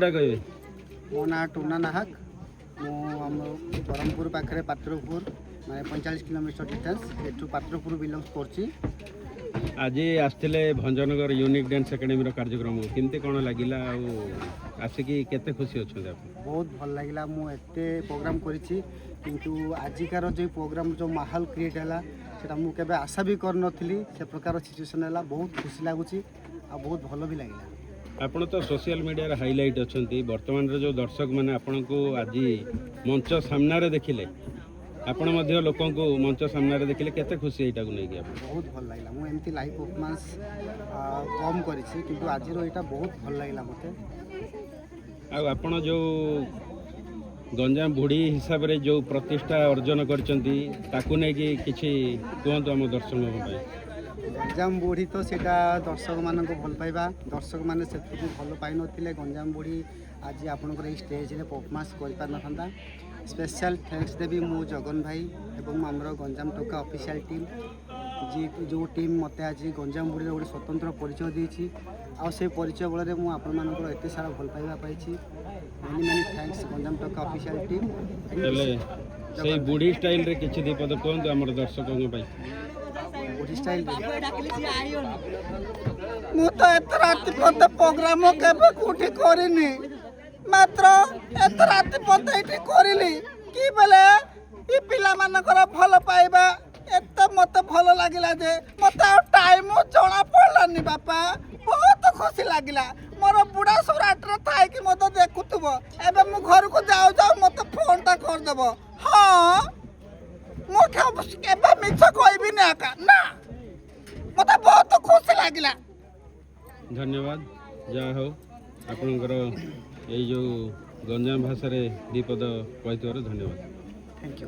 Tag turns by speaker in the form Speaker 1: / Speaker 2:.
Speaker 1: କହିବେ
Speaker 2: ମୋ ନାଁ ଟୁନା ନାହାକ। ମୁଁ ଆମ ବ୍ରହ୍ମପୁର ପାଖରେ ପାତ୍ରପୁର ମାନେ 45 କିଲୋମିଟର ଡିଷ୍ଟାନ୍ସ ଏଠୁ ପାତ୍ରପୁର ବିଲଙ୍ଗସ୍ କରୁଛି।
Speaker 1: ଆଜି ଆସିଥିଲେ ଭଞ୍ଜନଗର ୟୁନିକ୍ ଡ୍ୟାନ୍ସ ଏକାଡେମୀର କାର୍ଯ୍ୟକ୍ରମ କେମିତି କ'ଣ ଲାଗିଲା ଆଉ ଆସିକି କେତେ ଖୁସି ଅଛନ୍ତି ଆପଣ?
Speaker 2: ବହୁତ ଭଲ ଲାଗିଲା। ମୁଁ ଏତେ ପ୍ରୋଗ୍ରାମ କରିଛି କିନ୍ତୁ ଆଜିକାର ଯେଉଁ ପ୍ରୋଗ୍ରାମ ଯେଉଁ ମାହୋଲ କ୍ରିଏଟ୍ ହେଲା ସେଟା ମୁଁ କେବେ ଆଶା ବି କରିନଥିଲି। ସେ ପ୍ରକାର ସିଚୁଏସନ୍ ହେଲା, ବହୁତ ଖୁସି ଲାଗୁଛି ଆଉ ବହୁତ ଭଲ ବି ଲାଗିଲା।
Speaker 1: ଆପଣ ତ ସୋସିଆଲ ମିଡ଼ିଆରେ ହାଇଲାଇଟ୍ ଅଛନ୍ତି। ବର୍ତ୍ତମାନର ଯେଉଁ ଦର୍ଶକମାନେ ଆପଣଙ୍କୁ ଆଜି ମଞ୍ଚ ସାମ୍ନାରେ ଦେଖିଲେ, ଆପଣ ମଧ୍ୟ ଲୋକଙ୍କୁ ମଞ୍ଚ ସାମ୍ନାରେ ଦେଖିଲେ, କେତେ ଖୁସି ଏଇଟାକୁ ନେଇକି? ଆପଣ
Speaker 2: ବହୁତ ଭଲ ଲାଗିଲା। ମୁଁ ଏମିତି ଲାଇଭ୍ ପରଫର୍ମାନ୍ସ କମ୍ କରିଛି କିନ୍ତୁ ଆଜିର ଏଇଟା ବହୁତ ଭଲ ଲାଗିଲା ମୋତେ।
Speaker 1: ଆଉ ଆପଣ ଯେଉଁ ଗଞ୍ଜାମ ବୁଢ଼ୀ ହିସାବରେ ଯେଉଁ ପ୍ରତିଷ୍ଠା ଅର୍ଜନ କରିଛନ୍ତି ତାକୁ ନେଇକି କିଛି କୁହନ୍ତୁ ଆମ ଦର୍ଶକଙ୍କ ପାଇଁ।
Speaker 2: ଗଞ୍ଜାମ ବୁଢ଼ୀ ତ ସେଇଟା ଦର୍ଶକମାନଙ୍କୁ ଭଲ ପାଇବା, ଦର୍ଶକମାନେ ସେତିକି ଭଲ ପାଇନଥିଲେ। ଗଞ୍ଜାମ ବୁଢ଼ୀ ଆଜି ଆପଣଙ୍କର ଏଇ ଷ୍ଟେଜ୍ରେ ପରଫର୍ମାନ୍ସ କରିପାରିନଥାନ୍ତା। ସ୍ପେଶାଲ ଥ୍ୟାଙ୍କ୍ସ ଦେବି ମୁଁ ଜଗନ ଭାଇ ଏବଂ ଆମର ଗଞ୍ଜାମ ଟୋକା ଅଫିସିଆଲ ଟିମ୍ ଯେଉଁ ଟିମ୍ ମୋତେ ଆଜି ଗଞ୍ଜାମ ବୁଢ଼ୀର ଗୋଟେ ସ୍ୱତନ୍ତ୍ର ପରିଚୟ ଦେଇଛି। ଆଉ ସେଇ ପରିଚୟ ବଳରେ ମୁଁ ଆପଣମାନଙ୍କର ଏତେ ସାରା ଭଲ ପାଇବା ପାଇଛି। ମେନି ଥ୍ୟାଙ୍କ୍ସ ଗଞ୍ଜାମ ଟୋକା ଅଫିସିଆଲ ଟିମ୍।
Speaker 1: ହେଲେ ସେଇ ବୁଢ଼ୀ ଷ୍ଟାଇଲରେ କିଛି ଦୁଇ ପଦ କୁହନ୍ତୁ ଆମର ଦର୍ଶକଙ୍କ ପାଇଁ।
Speaker 2: ବୁଢ଼ୀ ଷ୍ଟାଇଲ ମୁଁ ତ ଏତେ ରାତି ପର୍ଯ୍ୟନ୍ତ ପ୍ରୋଗ୍ରାମ କେବେ କୋଉଠି କରିନି, ମାତ୍ର ଏତେ ରାତି ପର୍ଯ୍ୟନ୍ତ ଏଇଠି କରିଲି କି ବେଲେ ଏ ପିଲାମାନଙ୍କର ଭଲ ପାଇବା ଏତେ ମୋତେ ଭଲ ଲାଗିଲା ଯେ ମୋତେ ଆଉ ଟାଇମ୍ ଜଣା ପଡ଼ିଲାନି ବାପା। ବହୁତ ଖୁସି ଲାଗିଲା। ମୋର ବୁଢ଼ା ସୁରାଟରେ ଥାଇକି ମୋତେ ଦେଖୁଥିବ, ଏବେ ମୁଁ ଘରକୁ ଯାଉ ଯାଉ ମୋତେ ଫୋନ୍ଟା କରିଦେବ। ହଁ ମୁଁ କେବେ ମିଛ କହିବିନି ଆକା ନା, ମୋତେ ବହୁତ ଖୁସି ଲାଗିଲା।
Speaker 1: ଧନ୍ୟବାଦ। ଯାହା ହଉ ଆପଣଙ୍କର ଏଇ ଯେଉଁ ଗଞ୍ଜାମ ଭାଷାରେ ଦୁଇ ପଦ କହିଥିବାରୁ ଧନ୍ୟବାଦ।
Speaker 2: Thank you.